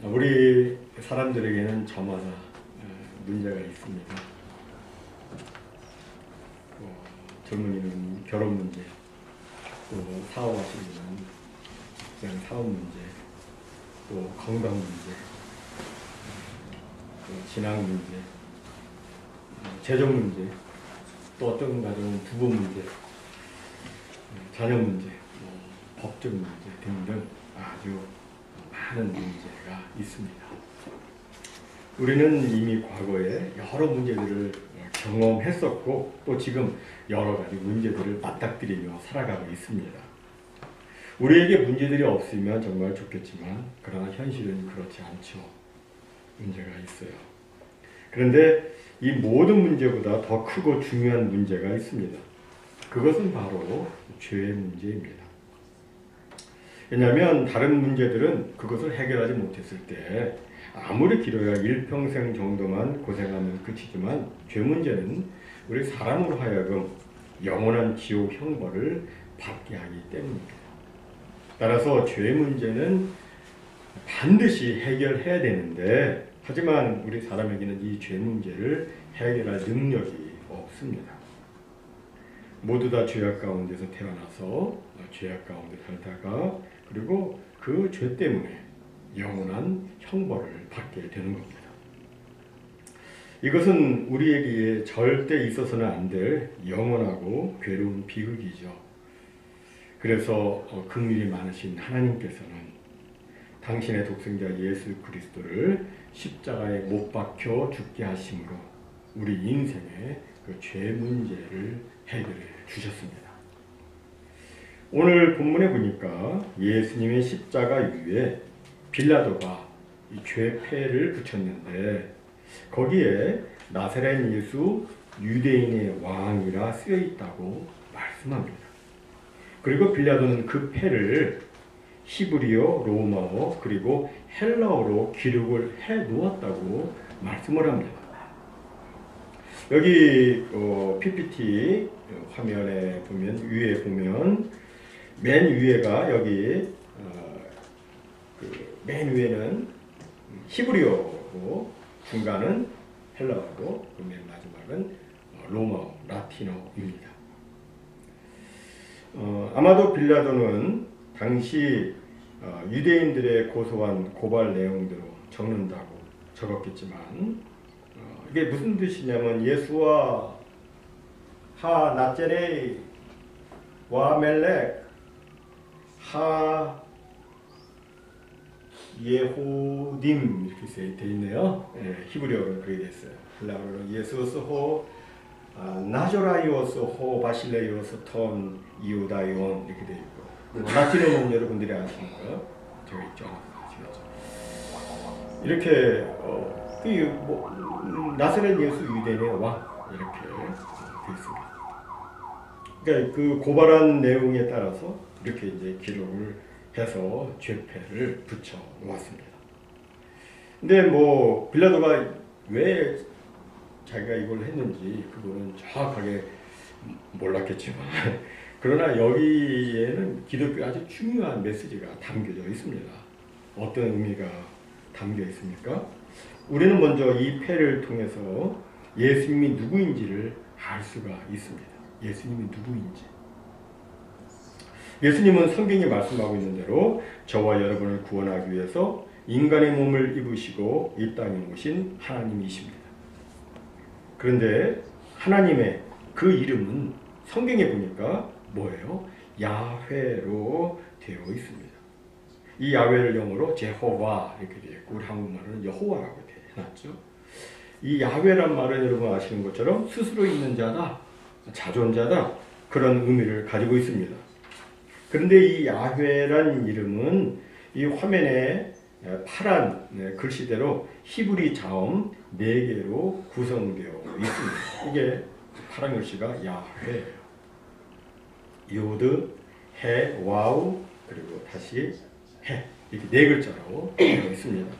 우리 사람들에게는 저마다 문제가 있습니다. 젊은이는 결혼 문제, 또 사업하시는 분은 사업 문제, 또 건강 문제, 또 진학 문제, 재정 문제, 또 어떤 가정은 부부 문제, 자녀 문제, 법적 문제 등등 아주 많은 문제가 있습니다. 우리는 이미 과거에 여러 문제들을 경험했었고 또 지금 여러 가지 문제들을 맞닥뜨리며 살아가고 있습니다. 우리에게 문제들이 없으면 정말 좋겠지만 그러나 현실은 그렇지 않죠. 문제가 있어요. 그런데 이 모든 문제보다 더 크고 중요한 문제가 있습니다. 그것은 바로 죄의 문제입니다. 왜냐하면 다른 문제들은 그것을 해결하지 못했을 때 아무리 길어야 일평생 정도만 고생하면 그치지만 죄 문제는 우리 사람으로 하여금 영원한 지옥 형벌을 받게 하기 때문입니다. 따라서 죄 문제는 반드시 해결해야 되는데 하지만 우리 사람에게는 이 죄 문제를 해결할 능력이 없습니다. 모두 다 죄악 가운데서 태어나서 죄악 가운데 살다가 그리고 그 죄 때문에 영원한 형벌을 받게 되는 겁니다. 이것은 우리에게 절대 있어서는 안 될 영원하고 괴로운 비극이죠. 그래서 긍휼이 많으신 하나님께서는 당신의 독생자 예수 그리스도를 십자가에 못 박혀 죽게 하심으로 우리 인생의 그 죄 문제를 해결해 주셨습니다. 오늘 본문에 보니까 예수님의 십자가 위에 빌라도가 이 죄패를 붙였는데 거기에 나사렛 예수 유대인의 왕이라 쓰여 있다고 말씀합니다. 그리고 빌라도는 그 패를 히브리어, 로마어 그리고 헬라어로 기록을 해 놓았다고 말씀을 합니다. 여기 PPT 화면에 보면 위에 보면 맨 위에가 여기 맨 위에는 히브리어고 중간은 헬라어고 맨 마지막은 로마어, 라틴어입니다. 아마도 빌라도는 당시 유대인들의 고소한 고발 내용대로 적는다고 적었겠지만 이게 무슨 뜻이냐면 예수와 하 나제레 와 멜렉 하 예호딤 이렇게 되어 있네요. 히브리어로 그렇게 됐어요. 헬라어로 예수스 호 나조라이오스 호 바실레이오스 톤 이우다이온 이렇게 되어 있고 라틴어는 여러분들이 아시는 거 저기 있죠. 아시겠죠? 이렇게 나사렛 예수 유대인의 왕 이렇게 되어 있습니다. 그러니까 그 고발한 내용에 따라서 이렇게 이제 기록을 해서 죄패를 붙여 놓았습니다. 근데 빌라도가 왜 자기가 이걸 했는지 그거는 정확하게 몰랐겠지만 그러나 여기에는 기독교의 아주 중요한 메시지가 담겨져 있습니다. 어떤 의미가 담겨 있습니까? 우리는 먼저 이 패를 통해서 예수님이 누구인지를 알 수가 있습니다. 예수님이 누구인지. 예수님은 성경이 말씀하고 있는 대로 저와 여러분을 구원하기 위해서 인간의 몸을 입으시고 이 땅에 오신 하나님이십니다. 그런데 하나님의 그 이름은 성경에 보니까 뭐예요? 야훼로 되어 있습니다. 이 야훼를 영어로 제호와 이렇게 되어 있고 우리 한국말은 여호와라고 해놨죠. 이 야훼란 말은 여러분 아시는 것처럼 스스로 있는 자다, 자존자다 그런 의미를 가지고 있습니다. 그런데 이 야훼란 이름은 이 화면에 파란 글씨대로 히브리 자음 4개로 구성되어 있습니다. 이게 파란 글씨가 야훼예요. 요드, 해, 와우, 그리고 다시 해 이렇게 4글자로 되어 있습니다.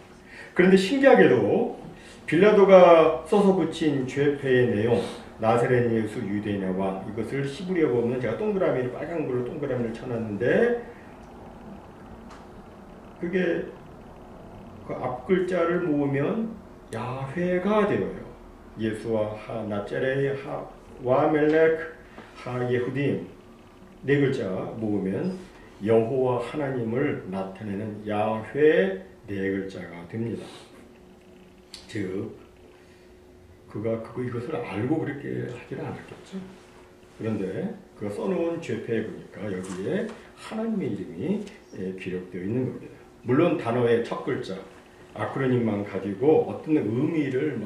그런데 신기하게도 빌라도가 써서 붙인 죄패의 내용 나사렛 예수 유대인의 왕 이것을 히브리어 보면 제가 동그라미를 빨간 걸로 동그라미를 쳐놨는데 그게 그 앞글자를 모으면 야훼가 되어요. 예수와 하 나짜레 하 와멜렉 하 예후dim 네 글자 모으면 여호와 하나님을 나타내는 야훼 네 글자가 됩니다. 즉 그가 이것을 알고 그렇게 하지는 않았겠죠. 그런데 그가 써놓은 죄패에 보니까 여기에 하나님의 이름이 기록되어 있는 겁니다. 물론 단어의 첫 글자 아크로님만 가지고 어떤 의미를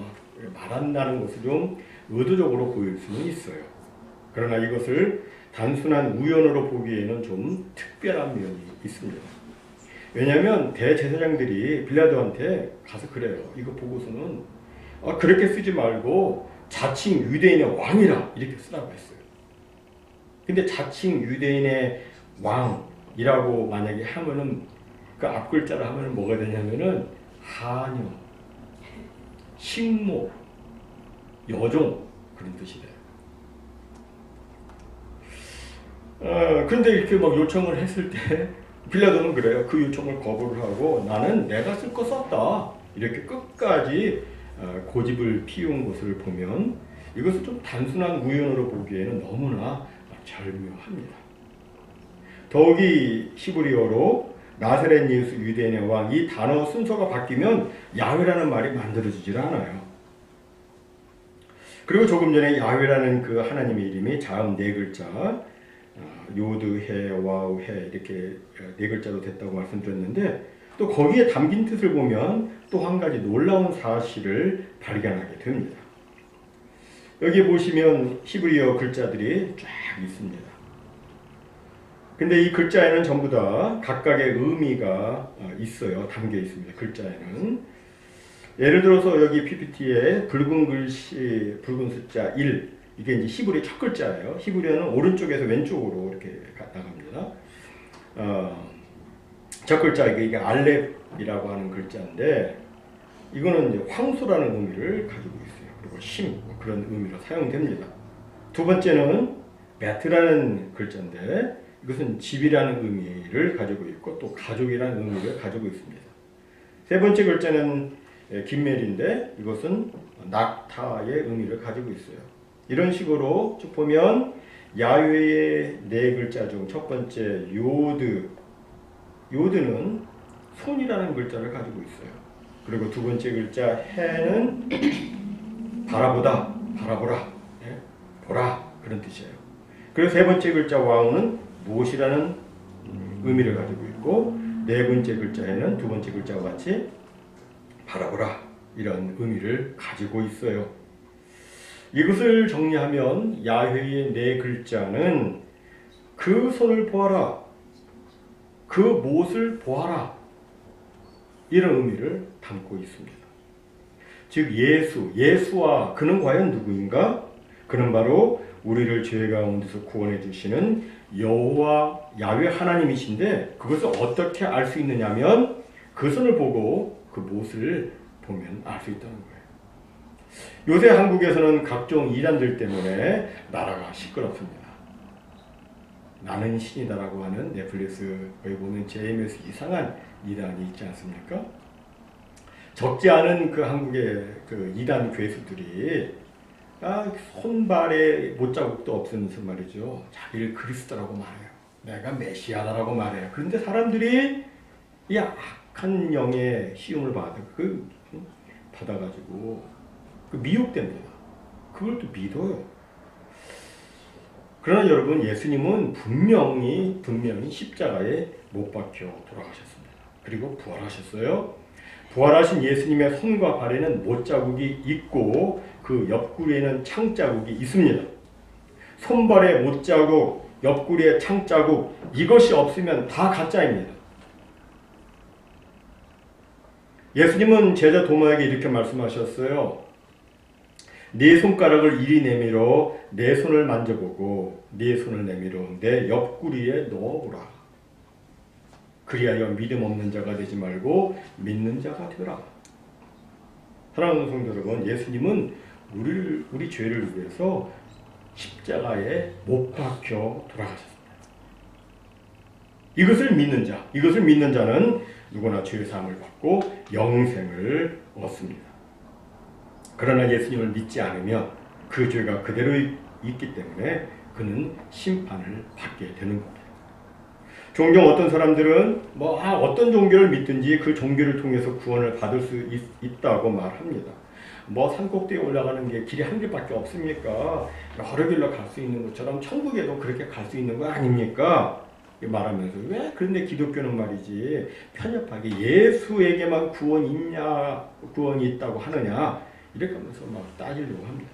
말한다는 것을 좀 의도적으로 보일 수는 있어요. 그러나 이것을 단순한 우연으로 보기에는 좀 특별한 면이 있습니다. 왜냐하면 대제사장들이 빌라도한테 가서 그래요. 이거 보고서는 그렇게 쓰지 말고 자칭 유대인의 왕이라 이렇게 쓰라고 했어요. 근데 자칭 유대인의 왕이라고 만약에 하면은 그 앞글자를 하면은 뭐가 되냐면은 하녀, 식모, 여종 그런 뜻이 돼요. 근데 이렇게 막 요청을 했을 때 빌라도는 그래요. 그 요청을 거부를 하고 나는 내가 쓸 거 썼다. 이렇게 끝까지 고집을 피운 것을 보면 이것을 좀 단순한 우연으로 보기에는 너무나 절묘합니다. 더욱이 히브리어로 나사렛 예수 유대인의 왕 이 단어 순서가 바뀌면 야훼라는 말이 만들어지질 않아요. 그리고 조금 전에 야훼라는 그 하나님의 이름이 자음 네 글자 요드, 해, 와우, 해 이렇게 네 글자로 됐다고 말씀드렸는데 또 거기에 담긴 뜻을 보면 또 한 가지 놀라운 사실을 발견하게 됩니다. 여기 보시면 히브리어 글자들이 쫙 있습니다. 근데 이 글자에는 전부 다 각각의 의미가 있어요. 담겨 있습니다. 글자에는. 예를 들어서 여기 PPT에 붉은 글씨, 붉은 숫자 1 이게 이제 히브리 첫 글자예요. 히브리어는 오른쪽에서 왼쪽으로 이렇게 나갑니다. 첫 글자 이게 알렙이라고 하는 글자인데 이거는 이제 황소라는 의미를 가지고 있어요. 그리고 심 그런 의미로 사용됩니다. 두 번째는 베트라는 글자인데 이것은 집이라는 의미를 가지고 있고 또 가족이라는 의미를 가지고 있습니다. 세 번째 글자는 김멜인데 이것은 낙타의 의미를 가지고 있어요. 이런 식으로 쭉 보면 야훼의 네 글자 중 첫 번째 요드는 손이라는 글자를 가지고 있어요. 그리고 두 번째 글자 해는 바라보다, 바라보라, 보라 그런 뜻이에요. 그리고 세 번째 글자 와우는 무엇이라는 의미를 가지고 있고 네 번째 글자에는 두 번째 글자와 같이 바라보라 이런 의미를 가지고 있어요. 이것을 정리하면 야훼의 네 글자는 그 손을 보아라, 그 못을 보아라 이런 의미를 담고 있습니다. 즉 예수와 그는 과연 누구인가? 그는 바로 우리를 죄 가운데서 구원해 주시는 여호와 야훼 하나님이신데 그것을 어떻게 알 수 있느냐면 그 손을 보고 그 못을 보면 알 수 있다는 거예요. 요새 한국에서는 각종 이단들 때문에 나라가 시끄럽습니다. 나는 신이다라고 하는 넷플릭스에 보면 JMS 이상한 이단이 있지 않습니까? 적지 않은 그 한국의 그 이단 괴수들이 손발에 못자국도 없으면서 말이죠. 자기를 그리스도라고 말해요. 내가 메시아다라고 말해요. 그런데 사람들이 이 악한 영의 시험을 받아가지고 미혹됩니다. 그걸 또 믿어요. 그러나 여러분 예수님은 분명히 십자가에 못 박혀 돌아가셨습니다. 그리고 부활하셨어요. 부활하신 예수님의 손과 발에는 못자국이 있고 그 옆구리에는 창자국이 있습니다. 손발에 못자국, 옆구리에 창자국 이것이 없으면 다 가짜입니다. 예수님은 제자 도마에게 이렇게 말씀하셨어요. 네 손가락을 이리 내밀어 내 손을 만져보고 네 손을 내밀어 내 옆구리에 넣어보라. 그리하여 믿음 없는 자가 되지 말고 믿는 자가 되라. 사랑하는 성도 여러분, 예수님은 우리 죄를 위해서 십자가에 못 박혀 돌아가셨습니다. 이것을 믿는 자는 누구나 죄사함을 받고 영생을 얻습니다. 그러나 예수님을 믿지 않으면 그 죄가 그대로 있기 때문에 그는 심판을 받게 되는 겁니다. 종종 어떤 사람들은 어떤 종교를 믿든지 그 종교를 통해서 구원을 받을 수 있다고 말합니다. 산꼭대기에 올라가는 게 길이 한 길밖에 없습니까? 여러 길로 갈 수 있는 것처럼 천국에도 그렇게 갈 수 있는 거 아닙니까? 말하면서 왜 그런데 기독교는 말이지 편협하게 예수에게만 구원이 있다고 하느냐 이렇게 하면서 따지려고 합니다.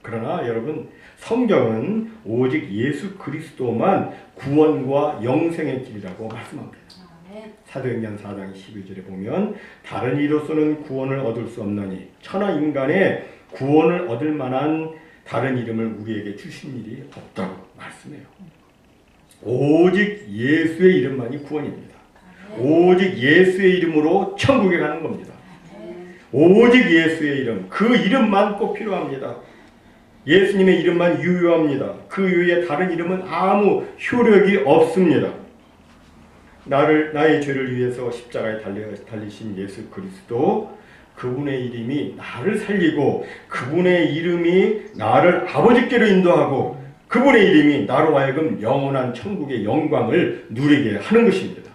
그러나 여러분, 성경은 오직 예수 그리스도만 구원과 영생의 길이라고 말씀합니다. 사도행전 4장 12절에 보면 다른 이로서는 구원을 얻을 수 없나니 천하 인간의 구원을 얻을 만한 다른 이름을 우리에게 주신 일이 없다고 말씀해요. 오직 예수의 이름만이 구원입니다. 오직 예수의 이름으로 천국에 가는 겁니다. 오직 예수의 이름, 그 이름만 꼭 필요합니다. 예수님의 이름만 유효합니다. 그 외에 다른 이름은 아무 효력이 없습니다. 나의 죄를 위해서 십자가에 달리신 예수 그리스도, 그분의 이름이 나를 살리고 그분의 이름이 나를 아버지께로 인도하고 그분의 이름이 나로 하여금 영원한 천국의 영광을 누리게 하는 것입니다.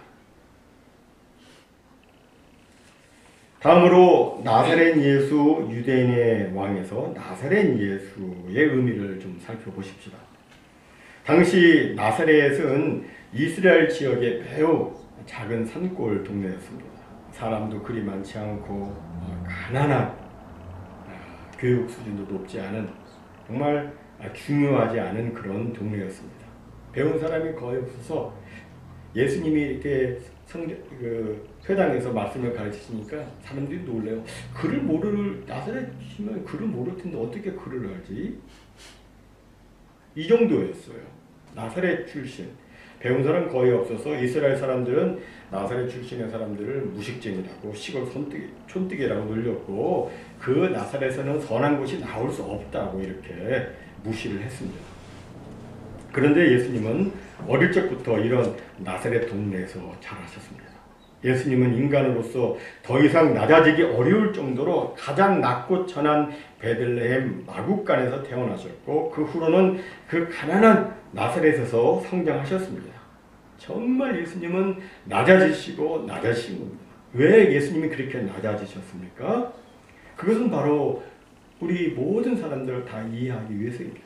다음으로 나사렛 예수, 유대인의 왕에서 나사렛 예수의 의미를 좀 살펴보십시다. 당시 나사렛은 이스라엘 지역의 매우 작은 산골 동네였습니다. 사람도 그리 많지 않고 가난한, 교육 수준도 높지 않은, 정말 중요하지 않은 그런 동네였습니다. 배운 사람이 거의 없어서 예수님이 이렇게 회당에서 말씀을 가르치시니까 사람들이 놀래요. 나사렛이면 글을 모를 텐데 어떻게 글을 알지? 이 정도였어요. 나사렛 출신. 배운 사람 거의 없어서 이스라엘 사람들은 나사렛 출신의 사람들을 무식쟁이라고 시골 촌뜨기라고 놀렸고 그 나사렛에서는 선한 것이 나올 수 없다고 이렇게 무시를 했습니다. 그런데 예수님은 어릴 적부터 이런 나사렛 동네에서 자라셨습니다. 예수님은 인간으로서 더 이상 낮아지기 어려울 정도로 가장 낮고 천한 베들레헴 마국간에서 태어나셨고 그 후로는 그 가난한 나사렛에서 성장하셨습니다. 정말 예수님은 낮아지시고 낮아지신 겁니다. 왜 예수님이 그렇게 낮아지셨습니까? 그것은 바로 우리 모든 사람들을 다 이해하기 위해서입니다.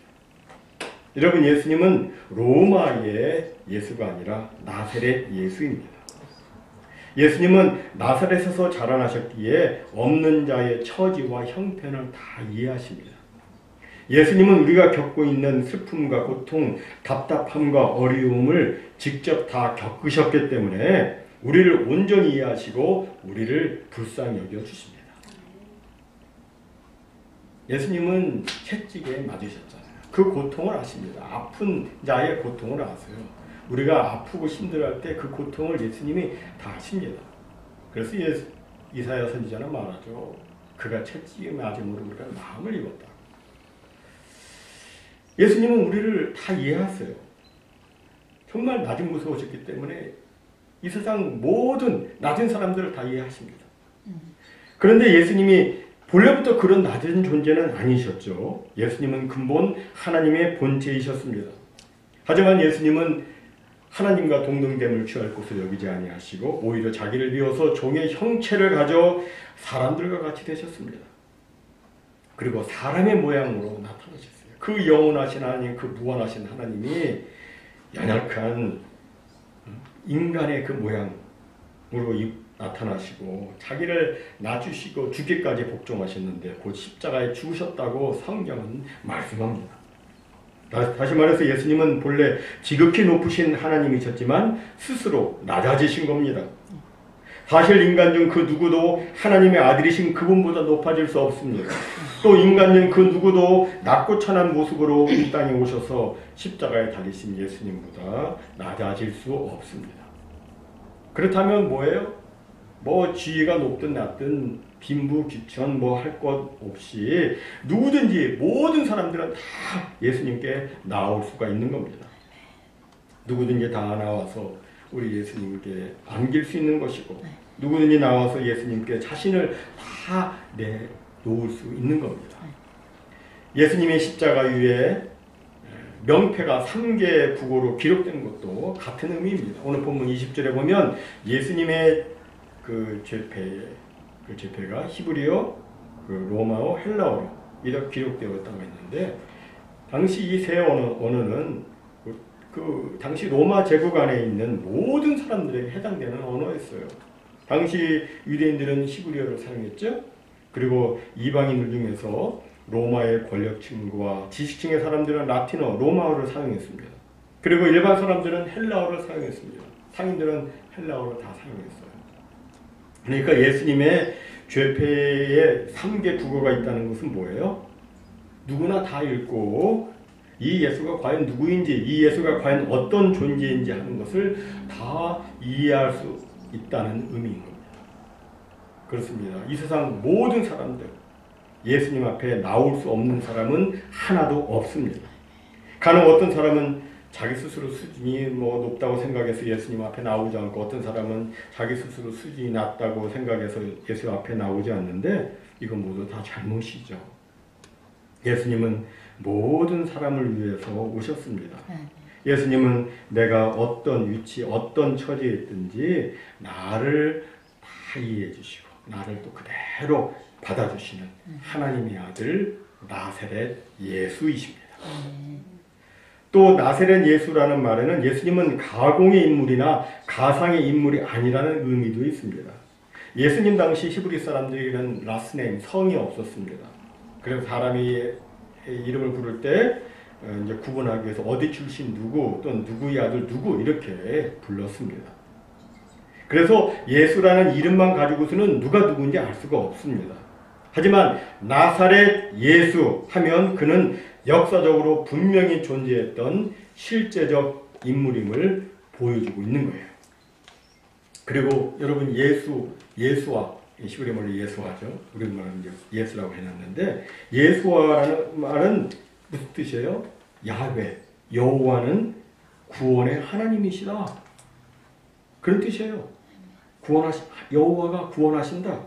여러분, 예수님은 로마의 예수가 아니라 나사렛 예수입니다. 예수님은 나사렛에서 자라나셨기에 없는 자의 처지와 형편을 다 이해하십니다. 예수님은 우리가 겪고 있는 슬픔과 고통, 답답함과 어려움을 직접 다 겪으셨기 때문에 우리를 온전히 이해하시고 우리를 불쌍히 여겨주십니다. 예수님은 채찍에 맞으셨잖아요. 그 고통을 아십니다. 아픈 자의 고통을 아세요. 우리가 아프고 힘들어할 때 그 고통을 예수님이 다 아십니다. 그래서 이사야 선지자는 말하죠. 그가 채찍에 맞음으로 우리가 마음을 입었다. 예수님은 우리를 다 이해하세요. 정말 낮은 무서우셨기 때문에 이 세상 모든 낮은 사람들을 다 이해하십니다. 그런데 예수님이 본래부터 그런 낮은 존재는 아니셨죠. 예수님은 근본 하나님의 본체이셨습니다. 하지만 예수님은 하나님과 동등됨을 취할 것을 여기지 아니하시고 오히려 자기를 비워서 종의 형체를 가져 사람들과 같이 되셨습니다. 그리고 사람의 모양으로 나타나셨어요. 그 영원하신 하나님, 그 무한하신 하나님이 연약한 인간의 그 모양으로 나타나시고 자기를 낮추시고 죽기까지 복종하셨는데 곧 십자가에 죽으셨다고 성경은 말씀합니다. 다시 말해서 예수님은 본래 지극히 높으신 하나님이셨지만 스스로 낮아지신 겁니다. 사실 인간 중 그 누구도 하나님의 아들이신 그분보다 높아질 수 없습니다. 또 인간 중 그 누구도 낮고 천한 모습으로 이 땅에 오셔서 십자가에 달리신 예수님보다 낮아질 수 없습니다. 그렇다면 뭐예요? 지위가 높든 낮든 빈부귀천 할 것 없이 누구든지 모든 사람들은 다 예수님께 나올 수가 있는 겁니다. 누구든지 다 나와서 우리 예수님께 안길 수 있는 것이고 누구든지 나와서 예수님께 자신을 다 내놓을 수 있는 겁니다. 예수님의 십자가 위에 명패가 3개 국어로 기록된 것도 같은 의미입니다. 오늘 본문 20절에 보면 예수님의 그 죄패가 히브리어, 로마어, 헬라어로 이렇게 기록되었다고 했는데 당시 이 세 언어는 당시 로마 제국 안에 있는 모든 사람들에게 해당되는 언어였어요. 당시 유대인들은 히브리어를 사용했죠. 그리고 이방인들 중에서 로마의 권력층과 지식층의 사람들은 라틴어, 로마어를 사용했습니다. 그리고 일반 사람들은 헬라어를 사용했습니다. 상인들은 헬라어를 다 사용했어요. 그러니까 예수님의 죄패에 3개 국어가 있다는 것은 뭐예요? 누구나 다 읽고 이 예수가 과연 누구인지, 이 예수가 과연 어떤 존재인지 하는 것을 다 이해할 수 있다는 의미인 겁니다. 그렇습니다. 이 세상 모든 사람들, 예수님 앞에 나올 수 없는 사람은 하나도 없습니다. 간혹 어떤 사람은 자기 스스로 수준이 높다고 생각해서 예수님 앞에 나오지 않고 어떤 사람은 자기 스스로 수준이 낮다고 생각해서 예수 앞에 나오지 않는데 이건 모두 다 잘못이죠. 예수님은 모든 사람을 위해서 오셨습니다. 예수님은 내가 어떤 위치, 어떤 처지에 있든지 나를 다 이해해 주시고 나를 또 그대로 받아주시는 하나님의 아들 나사렛 예수이십니다. 또 나사렛 예수라는 말에는 예수님은 가공의 인물이나 가상의 인물이 아니라는 의미도 있습니다. 예수님 당시 히브리 사람들에게는 라스네임, 성이 없었습니다. 그래서 사람이 이름을 부를 때 이제 구분하기 위해서 어디 출신 누구 또는 누구의 아들 누구 이렇게 불렀습니다. 그래서 예수라는 이름만 가지고서는 누가 누구인지 알 수가 없습니다. 하지만 나사렛 예수 하면 그는 역사적으로 분명히 존재했던 실제적 인물임을 보여주고 있는 거예요. 그리고 여러분 예수와 히브리 말로 예수화죠. 우리말은 예수라고 해놨는데 예수화라는 말은 무슨 뜻이에요? 야훼, 여호와는 구원의 하나님이시다. 그런 뜻이에요. 여호와가 구원하신다.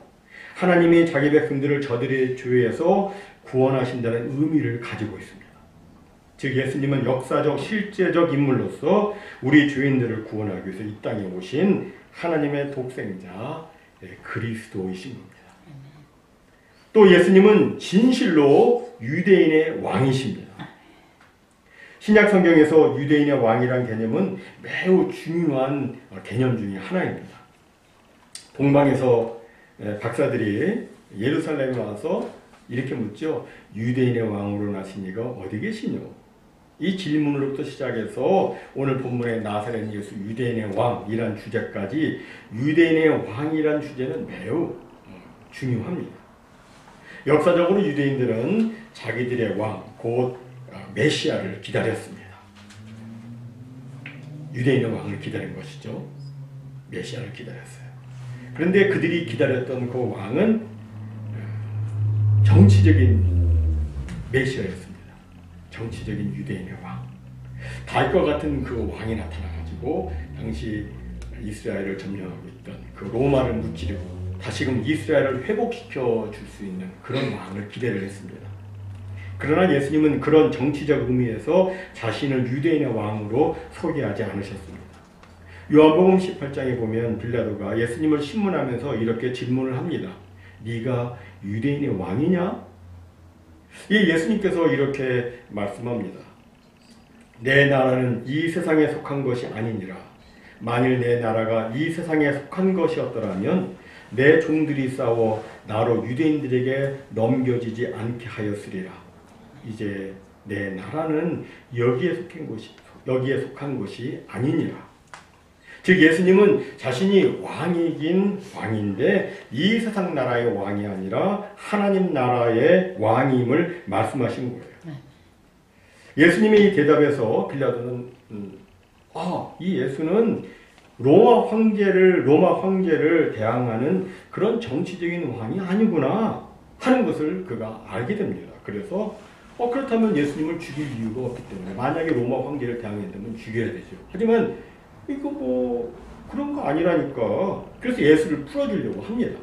하나님이 자기 백성들을 저들의 죄에서 구원하신다는 의미를 가지고 있습니다. 즉 예수님은 역사적 실제적 인물로서 우리 죄인들을 구원하기 위해서 이 땅에 오신 하나님의 독생자 그리스도이신 겁니다. 또 예수님은 진실로 유대인의 왕이십니다. 신약 성경에서 유대인의 왕이란 개념은 매우 중요한 개념 중에 하나입니다. 동방에서 박사들이 예루살렘에 와서 이렇게 묻죠. 유대인의 왕으로 나신 이가 어디 계시뇨? 이 질문으로부터 시작해서 오늘 본문의 나사렛 예수 유대인의 왕이란 주제까지 유대인의 왕이란 주제는 매우 중요합니다. 역사적으로 유대인들은 자기들의 왕, 곧 메시아를 기다렸습니다. 유대인의 왕을 기다린 것이죠. 메시아를 기다렸어요. 그런데 그들이 기다렸던 그 왕은 정치적인 메시아였습니다. 정치적인 유대인의 왕. 다윗과 같은 그 왕이 나타나가지고 당시 이스라엘을 점령하고 있던 그 로마를 무찌르고 다시금 이스라엘을 회복시켜 줄 수 있는 그런 왕을 기대를 했습니다. 그러나 예수님은 그런 정치적 의미에서 자신을 유대인의 왕으로 소개하지 않으셨습니다. 요한복음 18장에 보면 빌라도가 예수님을 신문하면서 이렇게 질문을 합니다. 네가 유대인의 왕이냐? 예수님께서 이렇게 말씀합니다. 내 나라는 이 세상에 속한 것이 아니니라. 만일 내 나라가 이 세상에 속한 것이었더라면 내 종들이 싸워 나로 유대인들에게 넘겨지지 않게 하였으리라. 이제 내 나라는 여기에 속한 것이 아니니라. 즉 예수님은 자신이 왕이긴 왕인데 이 세상 나라의 왕이 아니라 하나님 나라의 왕임을 말씀하신 거예요. 예수님의 이 대답에서 빌라도는 이 예수는 로마 황제를 대항하는 그런 정치적인 왕이 아니구나 하는 것을 그가 알게 됩니다. 그래서 그렇다면 예수님을 죽일 이유가 없기 때문에 만약에 로마 황제를 대항했다면 죽여야 되죠. 하지만 이거 뭐 그런 거 아니라니까. 그래서 예수를 풀어주려고 합니다.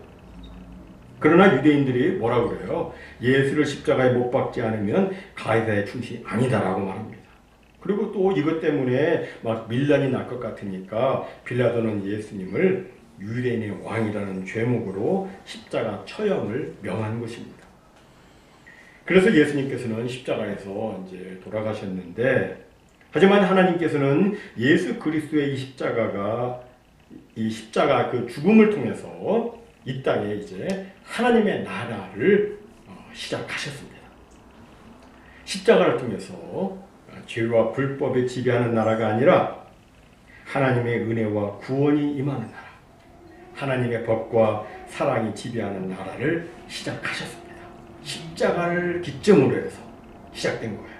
그러나 유대인들이 뭐라고 그래요? 예수를 십자가에 못 박지 않으면 가이사의 충신이 아니다라고 말합니다. 그리고 또 이것 때문에 막 밀란이 날 것 같으니까 빌라도는 예수님을 유대인의 왕이라는 죄목으로 십자가 처형을 명한 것입니다. 그래서 예수님께서는 십자가에서 이제 돌아가셨는데, 하지만 하나님께서는 예수 그리스도의 이 십자가 그 죽음을 통해서 이 땅에 이제 하나님의 나라를 시작하셨습니다. 십자가를 통해서 죄와 불법에 지배하는 나라가 아니라 하나님의 은혜와 구원이 임하는 나라, 하나님의 법과 사랑이 지배하는 나라를 시작하셨습니다. 십자가를 기점으로 해서 시작된 거예요.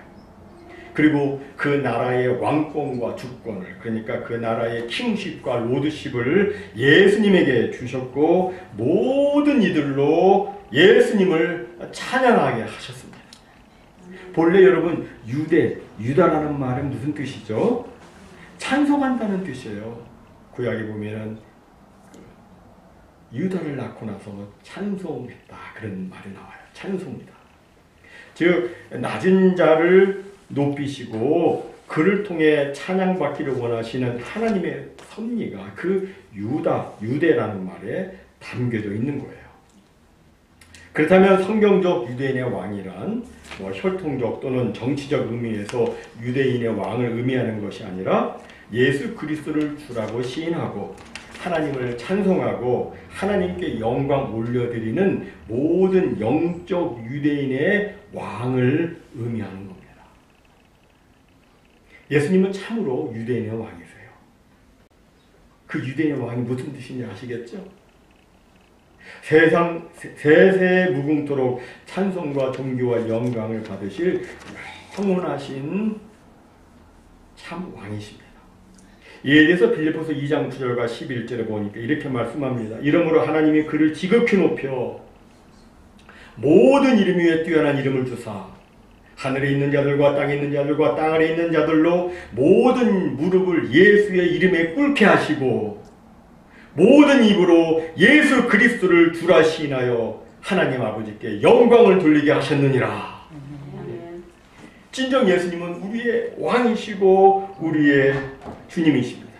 그리고 그 나라의 왕권과 주권을, 그러니까 그 나라의 킹십과 로드십을 예수님에게 주셨고 모든 이들로 예수님을 찬양하게 하셨습니다. 본래 여러분 유다라는 말은 무슨 뜻이죠? 찬송한다는 뜻이에요. 구약에 보면은 유다를 낳고 나서 찬송했다 그런 말이 나와요. 찬송이다. 즉 낮은 자를 높이시고 그를 통해 찬양받기를 원하시는 하나님의 섭리가 그 유대라는 말에 담겨져 있는 거예요. 그렇다면 성경적 유대인의 왕이란 혈통적 또는 정치적 의미에서 유대인의 왕을 의미하는 것이 아니라 예수 그리스도를 주라고 시인하고 하나님을 찬송하고 하나님께 영광 올려드리는 모든 영적 유대인의 왕을 의미하는 겁니다. 예수님은 참으로 유대인의 왕이세요. 그 유대인의 왕이 무슨 뜻인지 아시겠죠? 세세 무궁토록 찬송과 존귀와 영광을 받으실 영원하신 참 왕이십니다. 이에 대해서 빌립보서 2장 9절과 11절에 보니까 이렇게 말씀합니다. 이러므로 하나님이 그를 지극히 높여 모든 이름 위에 뛰어난 이름을 주사 하늘에 있는 자들과 땅에 있는 자들과 땅 아래 있는 자들로 모든 무릎을 예수의 이름에 꿇게 하시고 모든 입으로 예수 그리스도를 주라 시인하여 하나님 아버지께 영광을 돌리게 하셨느니라. 진정 예수님은 우리의 왕이시고 우리의 주님이십니다.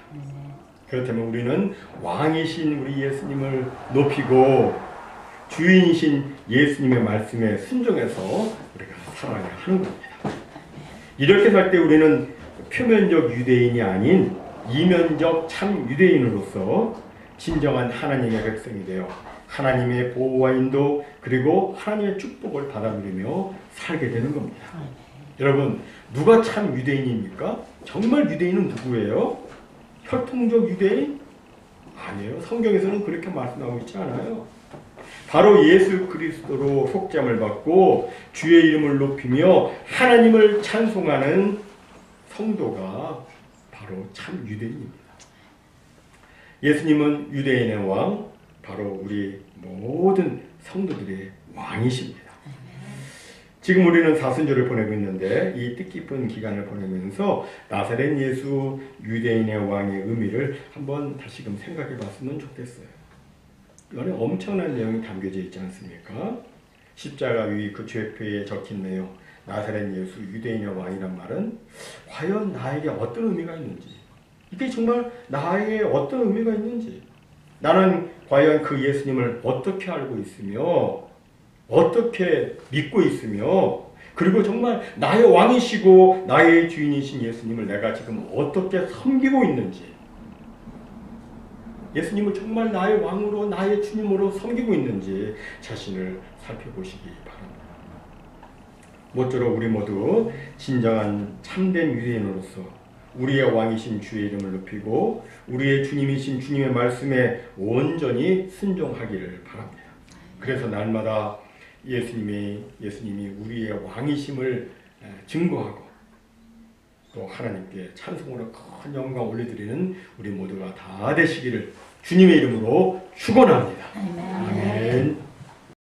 그렇다면 우리는 왕이신 우리 예수님을 높이고 주인이신 예수님의 말씀에 순종해서 우리가 살아야 하는 겁니다. 이렇게 살 때 우리는 표면적 유대인이 아닌 이면적 참 유대인으로서 진정한 하나님의 백성이 되어 하나님의 보호와 인도 그리고 하나님의 축복을 받아들이며 살게 되는 겁니다. 여러분, 누가 참 유대인입니까? 정말 유대인은 누구예요? 혈통적 유대인? 아니에요. 성경에서는 그렇게 말씀하고 있지 않아요. 바로 예수 그리스도로 속죄함을 받고 주의 이름을 높이며 하나님을 찬송하는 성도가 바로 참 유대인입니다. 예수님은 유대인의 왕, 바로 우리 모든 성도들의 왕이십니다. 지금 우리는 사순절을 보내고 있는데 이 뜻깊은 기간을 보내면서 나사렛 예수 유대인의 왕의 의미를 한번 다시금 생각해 봤으면 좋겠어요. 이 안에 엄청난 내용이 담겨져 있지 않습니까? 십자가 위 그 죄표에 적힌 내용, 나사렛 예수 유대인의 왕이란 말은 과연 나에게 어떤 의미가 있는지, 이게 정말 나에게 어떤 의미가 있는지, 나는 과연 그 예수님을 어떻게 알고 있으며 어떻게 믿고 있으며, 그리고 정말 나의 왕이시고 나의 주인이신 예수님을 내가 지금 어떻게 섬기고 있는지, 예수님을 정말 나의 왕으로 나의 주님으로 섬기고 있는지 자신을 살펴보시기 바랍니다. 모쪼록 우리 모두 진정한 참된 유대인으로서 우리의 왕이신 주의 이름을 높이고 우리의 주님이신 주님의 말씀에 온전히 순종하기를 바랍니다. 그래서 날마다 예수님이 우리의 왕이심을 증거하고 또 하나님께 찬송으로 큰 영광 올려드리는 우리 모두가 다 되시기를 주님의 이름으로 축원합니다. 아멘.